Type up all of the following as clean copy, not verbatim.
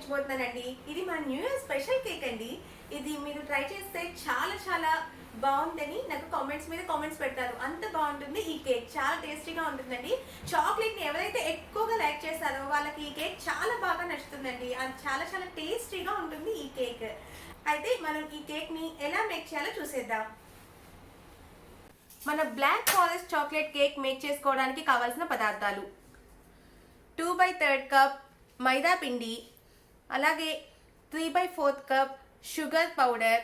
చూపించబోతున్నానండి. ఇది మా new year special cake అండి. ఇది మీరు ట్రై చేస్తే చాలా చాలా బాగుందని నాకు కామెంట్స్ మీద కామెంట్స్ పెడతారు. అంత బాగుంటుంది ఈ కేక్, చాలా టేస్టీగా ఉంటుందండి. చాక్లెట్ని ఎవరైతే ఎక్కువగా లైక్ చేస్తారో వాళ్ళకి ఈ కేక్ చాలా బాగా నచ్చుతుందండి. అది చాలా చాలా టేస్టీగా ఉంటుంది ఈ కేక్. అయితే మనం ఈ కేక్ని ఎలా మేక్ చేయాలో చూసేద్దాం. మన black forest chocolate cake make చేసుకోవడానికి కావాల్సిన పదార్థాలు: 2/3 కప్ మైదా పిండి, అలాగే 3/4 కప్ షుగర్ పౌడర్,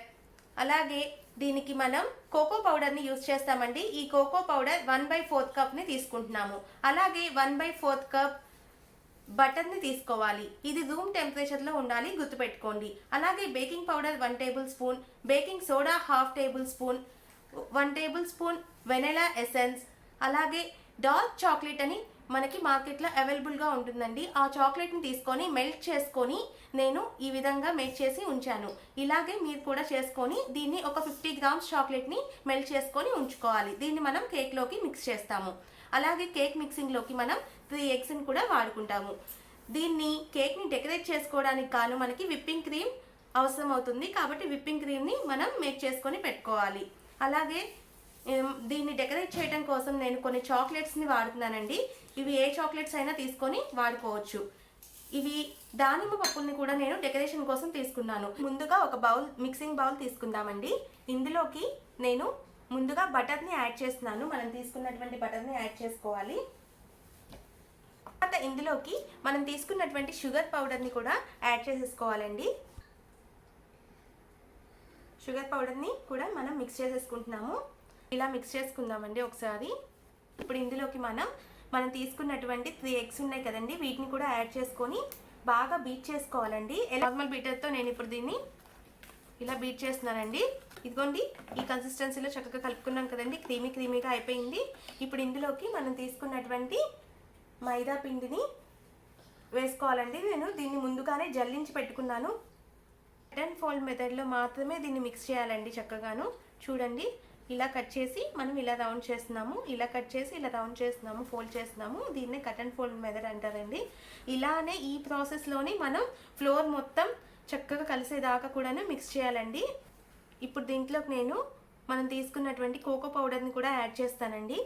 అలాగే దీనికి మనం కోకో పౌడర్ని యూజ్ చేస్తామండి. ఈ కోకో పౌడర్ 1/4 కప్ని తీసుకుంటున్నాము. అలాగే 1/4 కప్ బటర్ని తీసుకోవాలి. ఇది రూమ్ టెంపరేచర్లో ఉండాలి, గుర్తుపెట్టుకోండి. అలాగే baking powder 1 table spoon, baking soda 1/2 table spoon, 1 table spoon vanilla essence, అలాగే డార్క్ చాక్లెట్ అని మనకి మార్కెట్లో అవైలబుల్గా ఉంటుందండి. ఆ చాక్లెట్ని తీసుకొని మెల్ట్ చేసుకొని నేను ఈ విధంగా మేక్ చేసి ఉంచాను. ఇలాగే మీరు కూడా చేసుకొని దీన్ని ఒక 50 గ్రామ్స్ చాక్లెట్ని మెల్ట్ చేసుకొని ఉంచుకోవాలి. దీన్ని మనం కేక్లోకి మిక్స్ చేస్తాము. అలాగే కేక్ మిక్సింగ్లోకి మనం 3 ఎగ్స్ని కూడా వాడుకుంటాము. దీన్ని కేక్ని డెకరేట్ చేసుకోవడానికి గాను మనకి విప్పింగ్ క్రీమ్ అవసరం అవుతుంది. కాబట్టి విప్పింగ్ క్రీమ్ని మనం మేక్ చేసుకొని పెట్టుకోవాలి. అలాగే దీన్ని డెకరేట్ చేయడం కోసం నేను కొన్ని చాక్లెట్స్ని వాడుతున్నానండి. ఇవి ఏ చాక్లెట్స్ అయినా తీసుకొని వాడుకోవచ్చు. ఇవి దానిమ్మ పప్పుల్ని కూడా నేను డెకరేషన్ కోసం తీసుకున్నాను. ముందుగా ఒక మిక్సింగ్ బౌల్ తీసుకుందామండి. ఇందులోకి నేను ముందుగా బటర్ని యాడ్ చేస్తున్నాను. మనం తీసుకున్నటువంటి బటర్ని యాడ్ చేసుకోవాలి. తర్వాత ఇందులోకి మనం తీసుకున్నటువంటి షుగర్ పౌడర్ని కూడా యాడ్ చేసేసుకోవాలండి. షుగర్ పౌడర్ని కూడా మనం మిక్స్ చేసేసుకుంటున్నాము. ఇలా మిక్స్ చేసుకుందామండి ఒకసారి. ఇప్పుడు ఇందులోకి మనం తీసుకున్నటువంటి 3 ఎగ్స్ ఉన్నాయి కదండి, వీటిని కూడా యాడ్ చేసుకొని బాగా బీట్ చేసుకోవాలండి. నార్మల్ బీటర్తో నేను ఇప్పుడు దీన్ని ఇలా బీట్ చేస్తున్నానండి. ఇదిగోండి, ఈ కన్సిస్టెన్సీలో చక్కగా కలుపుకున్నాం కదండి, క్రీమీగా అయిపోయింది. ఇప్పుడు ఇందులోకి మనం తీసుకున్నటువంటి మైదా పిండిని వేసుకోవాలండి. నేను దీన్ని ముందుగానే జల్లించి పెట్టుకున్నాను. కట్ అండ్ ఫోల్డ్ మెథడ్లో మాత్రమే దీన్ని మిక్స్ చేయాలండి. చక్కగాను చూడండి, ఇలా కట్ చేసి మనం ఇలా రౌండ్ చేస్తున్నాము, ఇలా కట్ చేసి ఇలా రౌండ్ చేస్తున్నాము, ఫోల్డ్ చేస్తున్నాము. దీన్నే కట్ అండ్ ఫోల్డ్ మెథడ్ అంటారండి. ఇలానే ఈ ప్రాసెస్లోని మనం ఫ్లోర్ మొత్తం చక్కగా కలిసేదాకా కూడా మిక్స్ చేయాలండి. ఇప్పుడు దీంట్లోకి నేను మనం తీసుకున్నటువంటి కోకో పౌడర్ని కూడా యాడ్ చేస్తానండి.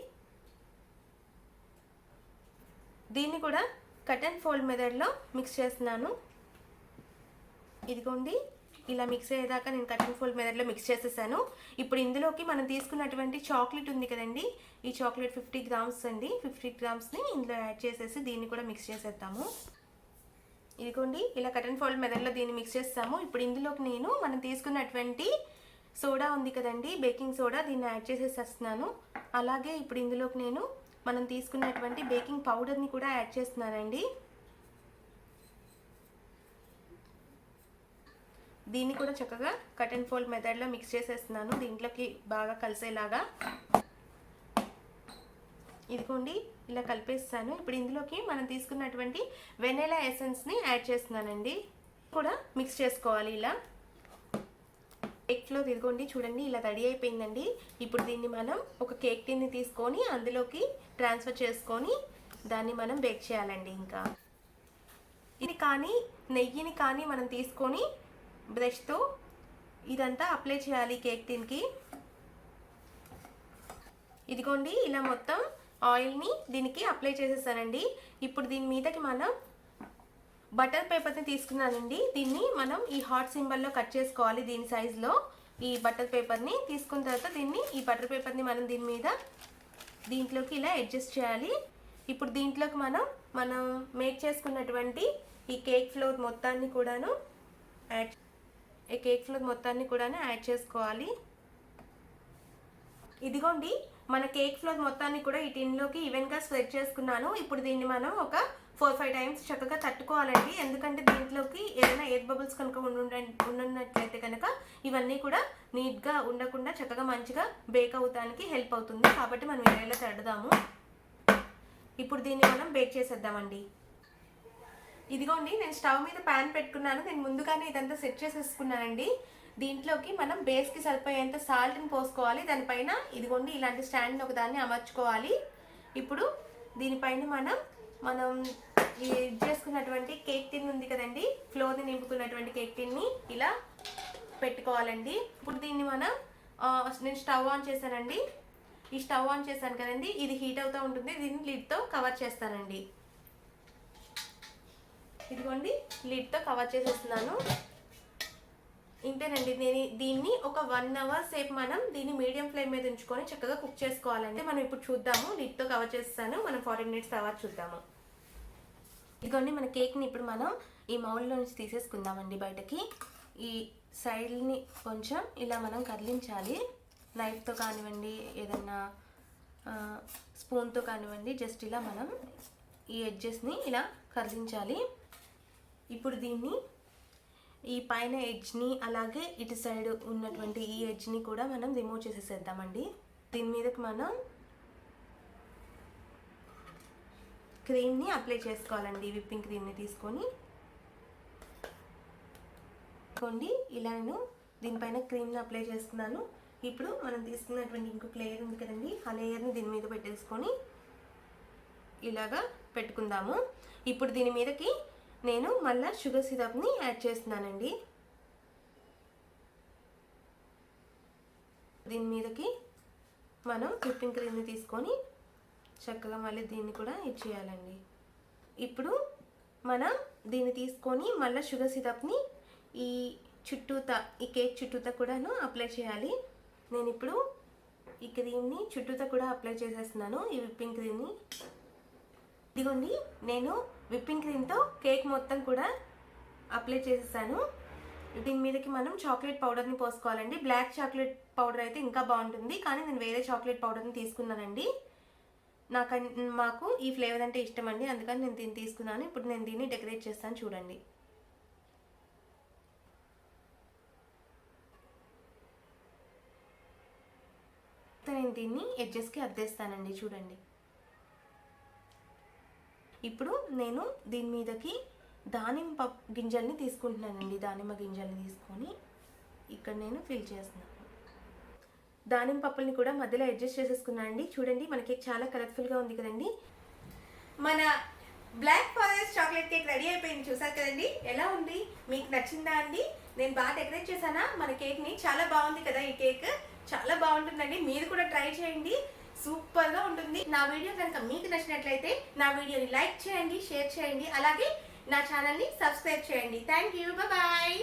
దీన్ని కూడా కట్ అండ్ ఫోల్డ్ మెథడ్లో మిక్స్ చేస్తున్నాను. ఇదిగోండి, ఇలా మిక్స్ అయ్యేదాకా నేను కట్ అండ్ ఫోల్డ్ మెథడ్లో మిక్స్ చేసేసాను. ఇప్పుడు ఇందులోకి మనం తీసుకున్నటువంటి చాక్లెట్ ఉంది కదండి, ఈ చాక్లెట్ 50 గ్రామ్స్ అండి. 50 గ్రామ్స్ని ఇందులో యాడ్ చేసేసి దీన్ని కూడా మిక్స్ చేసేద్దాము. ఇదిగోండి, ఇలా కట్ అండ్ ఫోల్డ్ మెథడ్లో దీన్ని మిక్స్ చేస్తాము. ఇప్పుడు ఇందులోకి నేను మనం తీసుకున్నటువంటి సోడా ఉంది కదండి, బేకింగ్ సోడా, దీన్ని యాడ్ చేసేసేస్తున్నాను. అలాగే ఇప్పుడు ఇందులోకి నేను మనం తీసుకున్నటువంటి బేకింగ్ పౌడర్ని కూడా యాడ్ చేస్తున్నానండి. దీన్ని కూడా చక్కగా కట్ అండ్ ఫోల్డ్ మెథడ్లో మిక్స్ చేసేస్తున్నాను, దీంట్లోకి బాగా కలిసేలాగా. ఇదిగోండి, ఇలా కలిపేస్తాను. ఇప్పుడు ఇందులోకి మనం తీసుకున్నటువంటి వెనిలా ఎసెన్స్ని యాడ్ చేస్తున్నానండి. కూడా మిక్స్ చేసుకోవాలి ఇలా. కేక్ ఫ్లోర్ ఇదిగోండి, చూడండి ఇలా రెడీ అయిపోయిందండి. ఇప్పుడు దీన్ని మనం ఒక కేక్ టిన్ని తీసుకొని అందులోకి ట్రాన్స్ఫర్ చేసుకొని దాన్ని మనం బేక్ చేయాలండి. ఇంకా ఇది కానీ నెయ్యిని కానీ మనం తీసుకొని బ్రష్తో ఇదంతా అప్లై చేయాలి కేక్ టిన్కి. ఇదిగోండి, ఇలా మొత్తం ఆయిల్ని దీనికి అప్లై చేసేసానండి. ఇప్పుడు దీని మీదకి మనం బటర్ పేపర్ని తీసుకున్నానండి. దీన్ని మనం ఈ హార్ట్ సింబల్లో కట్ చేసుకోవాలి. దీని సైజులో ఈ బటర్ పేపర్ని తీసుకున్న తర్వాత ఈ బటర్ పేపర్ని మనం దీంట్లోకి ఇలా అడ్జస్ట్ చేయాలి. ఇప్పుడు దీంట్లోకి మనం మేక్ చేసుకున్నటువంటి ఈ కేక్ ఫ్లోర్ మొత్తాన్ని కూడాను యాడ్ చేసుకోవాలి. ఇదిగోండి, మన కేక్ ఫ్లోర్ మొత్తాన్ని కూడా ఈ టిన్లోకి ఈవెన్గా స్ప్రెడ్ చేసుకున్నాను. ఇప్పుడు దీన్ని మనం ఒక 4-5 టైమ్స్ చక్కగా తట్టుకోవాలండి. ఎందుకంటే దీంట్లోకి ఏదైనా ఎయిర్ బబుల్స్ కనుక ఉన్నట్లయితే కనుక ఇవన్నీ కూడా నీట్గా ఉండకుండా చక్కగా మంచిగా బేక్ అవుతానికి హెల్ప్ అవుతుంది. కాబట్టి మనం ఇలా తడదాము. ఇప్పుడు దీన్ని మనం బేక్ చేసేద్దామండి. ఇదిగోండి, నేను స్టవ్ మీద ప్యాన్ పెట్టుకున్నాను. నేను ముందుగానే ఇదంతా సెట్ చేసేసుకున్నానండి. దీంట్లోకి మనం బేస్కి సరిపోయేంత సాల్ట్ని పోసుకోవాలి. దానిపైన ఇదిగోండి ఇలాంటి స్టాండ్ ఒకదాన్ని అమర్చుకోవాలి. ఇప్పుడు దీనిపైన మనం ఈ చేసుకున్నటువంటి కేక్ టిన్ ఉంది కదండి, ఫ్లోర్ని నింపుకున్నటువంటి కేక్ టిన్ని ఇలా పెట్టుకోవాలండి. ఇప్పుడు దీన్ని మనం నేను స్టవ్ ఆన్ చేశానండి. ఈ స్టవ్ ఆన్ చేశాను కదండి, ఇది హీట్ అవుతూ ఉంటుంది. దీన్ని లిడ్తో కవర్ చేస్తానండి. ఇదిగోండి లిడ్తో కవర్ చేసేస్తున్నాను. ఇంతేనండి. నేను దీన్ని ఒక 1 అవర్ సేపు మనం దీన్ని మీడియం ఫ్లేమ్ మీద ఉంచుకొని చక్కగా కుక్ చేసుకోవాలండి. మనం ఇప్పుడు చూద్దాము. లిడ్తో కవర్ చేస్తాను. మనం 40 మినిట్స్ తర్వాత చూద్దాము. ఇదిగోండి మన కేక్ని ఇప్పుడు మనం ఈ మౌల్లో నుంచి తీసేసుకుందామండి బయటకి. ఈ సైడ్ని కొంచెం ఇలా మనం కదిలించాలి. నైఫ్తో కానివ్వండి, ఏదన్నా స్పూన్తో కానివ్వండి, జస్ట్ ఇలా మనం ఈ ఎడ్జెస్ని ఇలా కదిలించాలి. ఇప్పుడు దీన్ని ఈ పైన ఎడ్జ్ని అలాగే ఇటు సైడ్ ఉన్నటువంటి ఈ ఎడ్జ్ని కూడా మనం రిమూవ్ చేసేసేద్దామండి. దీని మీదకి మనం క్రీమ్ని అప్లై చేసుకోవాలండి. విప్పింగ్ క్రీమ్ని తీసుకొని ఇలా నేను దీనిపైన క్రీమ్ని అప్లై చేస్తున్నాను. ఇప్పుడు మనం తీసుకున్నటువంటి ఇంకొక లేయర్ ఉంది కదండి, ఆ లేయర్ని దీని మీద పెట్టేసుకొని ఇలాగా పెట్టుకుందాము. ఇప్పుడు దీని మీదకి నేను మళ్ళీ షుగర్ సిరప్ని యాడ్ చేస్తున్నానండి. దీని మీదకి మనం విప్పింగ్ క్రీమ్ని తీసుకొని చక్కగా మళ్ళీ దీన్ని కూడా ఇచ్చేయాలండి. ఇప్పుడు మనం దీన్ని తీసుకొని మళ్ళీ షుగర్ సిరప్ని ఈ కేక్ చుట్టూతా కూడాను అప్లై చేయాలి. నేను ఇప్పుడు ఈ క్రీమ్ని చుట్టూతా కూడా అప్లై చేసేస్తున్నాను, ఈ విప్పింగ్ క్రీమ్ని. ఇదిగోండి నేను విప్పింగ్ క్రీమ్తో కేక్ మొత్తం కూడా అప్లై చేసేసాను. దీని మీదకి మనం చాక్లెట్ పౌడర్ని పోసుకోవాలండి. బ్లాక్ చాక్లెట్ పౌడర్ అయితే ఇంకా బాగుంటుంది, కానీ నేను వేరే చాక్లెట్ పౌడర్ని తీసుకున్నానండి. మాకు ఈ ఫ్లేవర్ అంటే ఇష్టం అండి, అందుకని నేను దీన్ని తీసుకున్నాను. ఇప్పుడు నేను దీన్ని డెకరేట్ చేస్తాను చూడండి. నేను దీన్ని ఎడ్జెస్కి అద్దేస్తానండి చూడండి. ఇప్పుడు నేను దీని మీదకి దానిమ్మ గింజల్ని తీసుకుంటున్నానండి. దానిమ్మ గింజల్ని తీసుకొని ఇక్కడ నేను ఫిల్ చేస్తున్నాను. దానిమ్మ పప్పుల్ని కూడా మధ్యలో అడ్జస్ట్ చేసేసుకున్నాను అండి. చూడండి మన కేక్ చాలా కలర్ఫుల్గా ఉంది కదండి. మన black forest chocolate cake ready అయిపోయింది. చూసారు కదండి, ఎలా ఉంది? మీకు నచ్చిందా అండి? నేను బాగా డెకరేట్ చేశానా మన కేక్ని? చాలా బాగుంది కదా, ఈ కేక్ చాలా బాగుంటుందండి. మీరు కూడా ట్రై చేయండి, సూపర్గా ఉంటుంది. నా వీడియో కనుక మీకు నచ్చినట్లయితే నా వీడియోని లైక్ చేయండి, షేర్ చేయండి, అలాగే నా ఛానల్ని సబ్స్క్రైబ్ చేయండి. Thank you, bye.